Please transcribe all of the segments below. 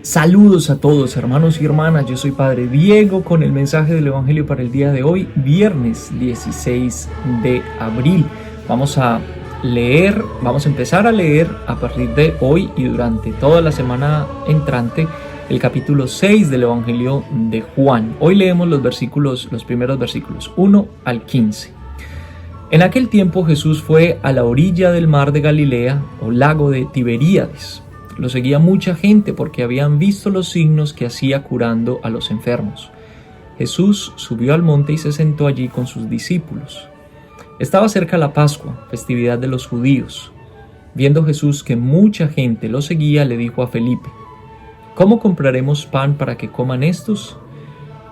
Saludos a todos, hermanos y hermanas. Yo soy Padre Diego con el mensaje del Evangelio para el día de hoy, viernes 16 de abril. Vamos a empezar a leer a partir de hoy y durante toda la semana entrante el capítulo 6 del Evangelio de Juan. Hoy leemos los primeros versículos 1 al 15. En aquel tiempo Jesús fue a la orilla del mar de Galilea o lago de Tiberíades. Lo seguía mucha gente porque habían visto los signos que hacía curando a los enfermos. Jesús subió al monte y se sentó allí con sus discípulos. Estaba cerca la Pascua, festividad de los judíos. Viendo Jesús que mucha gente lo seguía, le dijo a Felipe: ¿Cómo compraremos pan para que coman estos?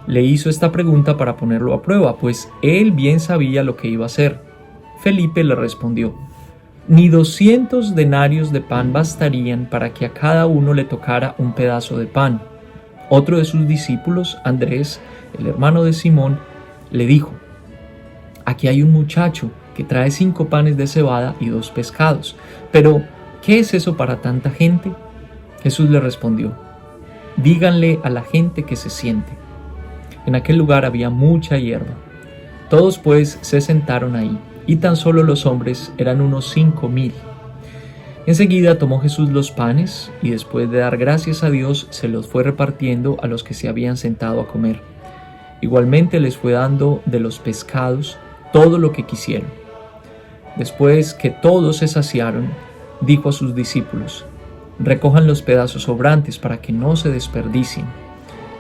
Le hizo esta pregunta para ponerlo a prueba, pues él bien sabía lo que iba a hacer. Felipe le respondió: Ni 200 denarios de pan bastarían para que a cada uno le tocara un pedazo de pan. Otro de sus discípulos, Andrés, el hermano de Simón, le dijo: Aquí hay un muchacho que trae 5 panes de cebada y 2 pescados. Pero, ¿qué es eso para tanta gente? Jesús le respondió: Díganle a la gente que se siente. En aquel lugar había mucha hierba. Todos pues se sentaron ahí, y tan solo los hombres eran unos 5,000. Enseguida tomó Jesús los panes, y después de dar gracias a Dios, se los fue repartiendo a los que se habían sentado a comer. Igualmente les fue dando de los pescados todo lo que quisieron. Después que todos se saciaron, dijo a sus discípulos: Recojan los pedazos sobrantes para que no se desperdicien.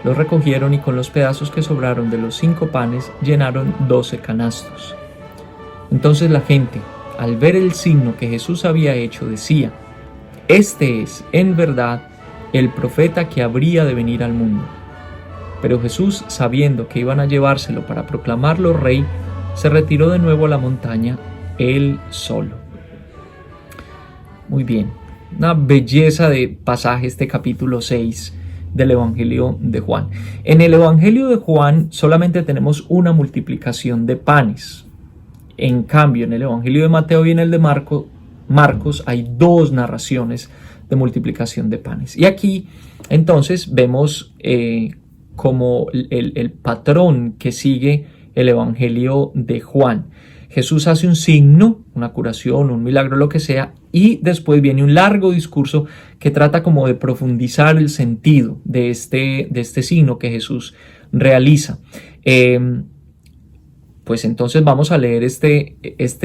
Los recogieron y con los pedazos que sobraron de los 5 panes llenaron 12 canastos. Entonces la gente, al ver el signo que Jesús había hecho, decía: Este es, en verdad, el profeta que habría de venir al mundo. Pero Jesús, sabiendo que iban a llevárselo para proclamarlo rey, se retiró de nuevo a la montaña, él solo. Muy bien, una belleza de pasaje este capítulo 6 del Evangelio de Juan. En el Evangelio de Juan solamente tenemos una multiplicación de panes. En cambio, en el Evangelio de Mateo y en el de Marcos hay 2 narraciones de multiplicación de panes. Y aquí entonces vemos como el patrón que sigue el Evangelio de Juan. Jesús hace un signo, una curación, un milagro, lo que sea, y después viene un largo discurso que trata como de profundizar el sentido de este signo que Jesús realiza. Pues entonces vamos a leer este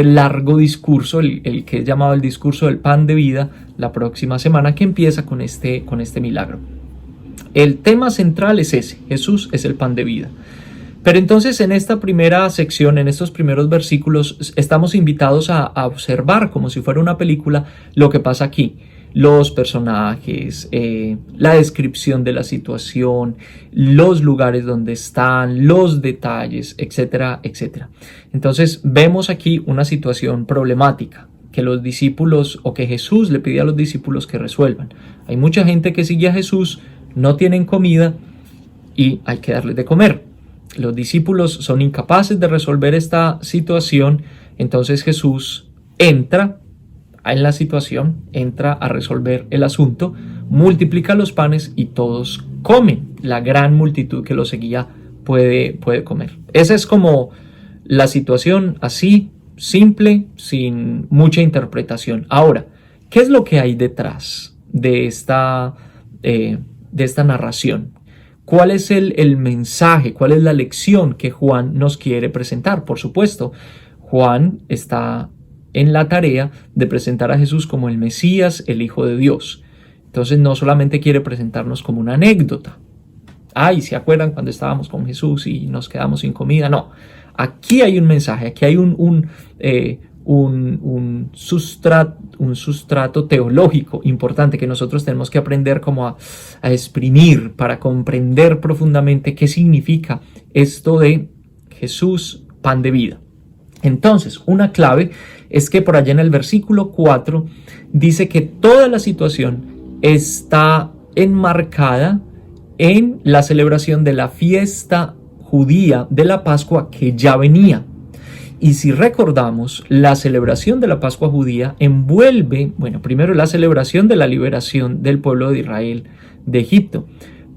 largo discurso, el que es llamado el discurso del pan de vida, la próxima semana, que empieza con este milagro. El tema central es ese: Jesús es el pan de vida. Pero entonces en esta primera sección, en estos primeros versículos, estamos invitados a observar, como si fuera una película, lo que pasa aquí. Los personajes, la descripción de la situación, los lugares donde están, los detalles, etcétera, etcétera. Entonces vemos aquí una situación problemática que los discípulos, o que Jesús le pide a los discípulos que resuelvan. Hay mucha gente que sigue a Jesús, no tienen comida y hay que darles de comer. Los discípulos son incapaces de resolver esta situación, entonces Jesús entra en la situación, entra a resolver el asunto, multiplica los panes y todos comen. La gran multitud que lo seguía puede comer. Esa es como la situación, así, simple, sin mucha interpretación. Ahora, ¿qué es lo que hay detrás de esta narración? ¿Cuál es el mensaje? ¿Cuál es la lección que Juan nos quiere presentar? Por supuesto, Juan está en la tarea de presentar a Jesús como el Mesías, el Hijo de Dios. Entonces no solamente quiere presentarnos como una anécdota. Ay, ¿se acuerdan cuando estábamos con Jesús y nos quedamos sin comida? No, aquí hay un mensaje, aquí hay un sustrato teológico importante que nosotros tenemos que aprender como a exprimir para comprender profundamente qué significa esto de Jesús, pan de vida. Entonces, una clave es que por allá en el versículo 4 dice que toda la situación está enmarcada en la celebración de la fiesta judía de la Pascua que ya venía. Y si recordamos, la celebración de la Pascua judía envuelve, primero la celebración de la liberación del pueblo de Israel de Egipto.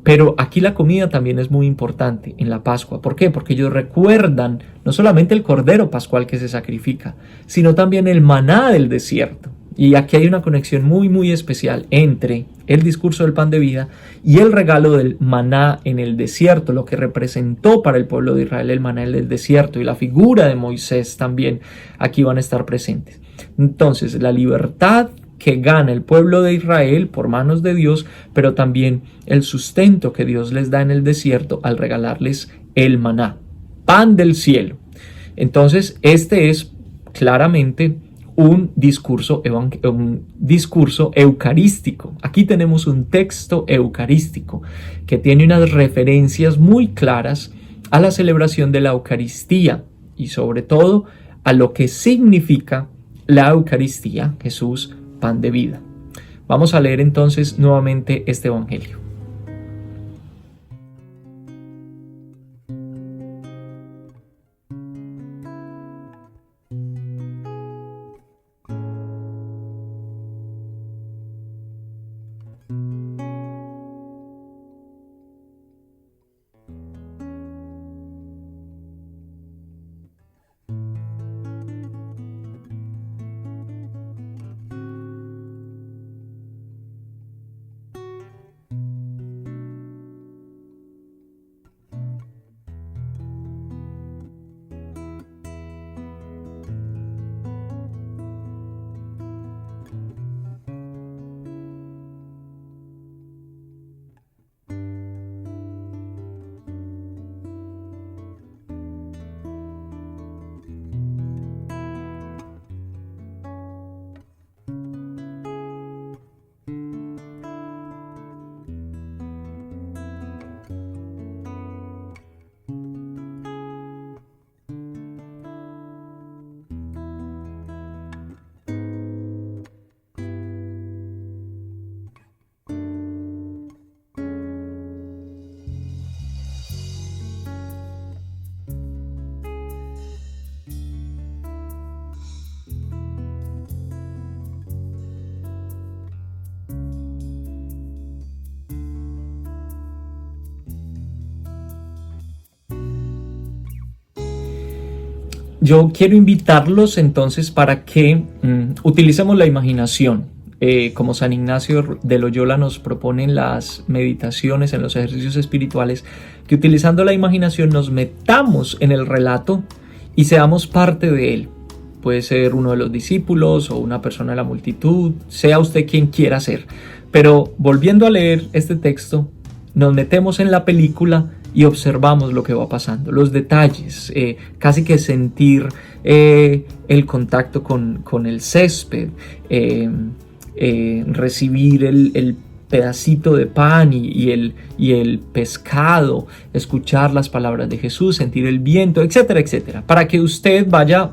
Pero aquí la comida también es muy importante en la Pascua. ¿Por qué? Porque ellos recuerdan no solamente el cordero pascual que se sacrifica, sino también el maná del desierto. Y aquí hay una conexión muy especial entre el discurso del pan de vida y el regalo del maná en el desierto, lo que representó para el pueblo de Israel el maná en el desierto, y la figura de Moisés también aquí van a estar presentes. Entonces, la libertad que gana el pueblo de Israel por manos de Dios, pero también el sustento que Dios les da en el desierto al regalarles el maná, pan del cielo. Entonces, este es claramente un discurso eucarístico. Aquí tenemos un texto eucarístico que tiene unas referencias muy claras a la celebración de la Eucaristía y sobre todo a lo que significa la Eucaristía, Jesús, pan de vida. Vamos a leer entonces nuevamente este evangelio. Yo quiero invitarlos entonces para que utilicemos la imaginación. Como San Ignacio de Loyola nos propone en las meditaciones, en los ejercicios espirituales, que utilizando la imaginación nos metamos en el relato y seamos parte de él. Puede ser uno de los discípulos o una persona de la multitud, sea usted quien quiera ser. Pero volviendo a leer este texto, nos metemos en la película y observamos lo que va pasando, los detalles, casi que sentir el contacto con el césped, recibir el pedacito de pan y el pescado, escuchar las palabras de Jesús, sentir el viento, etcétera, etcétera, para que usted vaya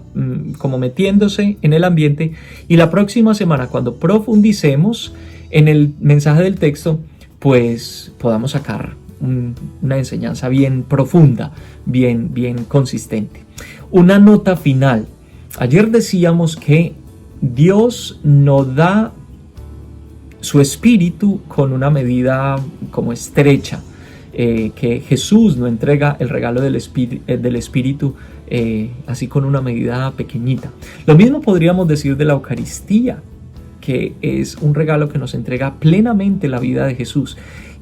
como metiéndose en el ambiente y la próxima semana, cuando profundicemos en el mensaje del texto, pues podamos sacar una enseñanza bien profunda, bien consistente. Una nota final. Ayer decíamos que Dios no da su espíritu con una medida como estrecha, que Jesús no entrega el regalo del espíritu así con una medida pequeñita. Lo mismo podríamos decir de la Eucaristía, que es un regalo que nos entrega plenamente la vida de Jesús.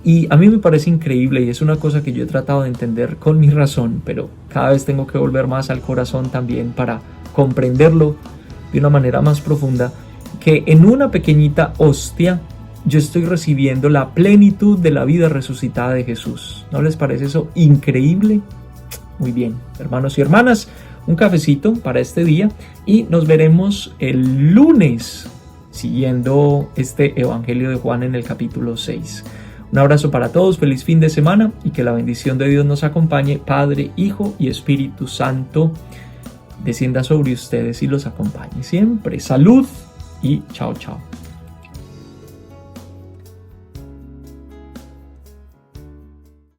Y a mí me parece increíble y es una cosa que yo he tratado de entender con mi razón, pero cada vez tengo que volver más al corazón también para comprenderlo de una manera más profunda, que en una pequeñita hostia yo estoy recibiendo la plenitud de la vida resucitada de Jesús. ¿No les parece eso increíble? Muy bien, hermanos y hermanas, un cafecito para este día y nos veremos el lunes siguiendo este Evangelio de Juan en el capítulo 6. Un abrazo para todos, feliz fin de semana y que la bendición de Dios nos acompañe, Padre, Hijo y Espíritu Santo, descienda sobre ustedes y los acompañe siempre. Salud y chao, chao.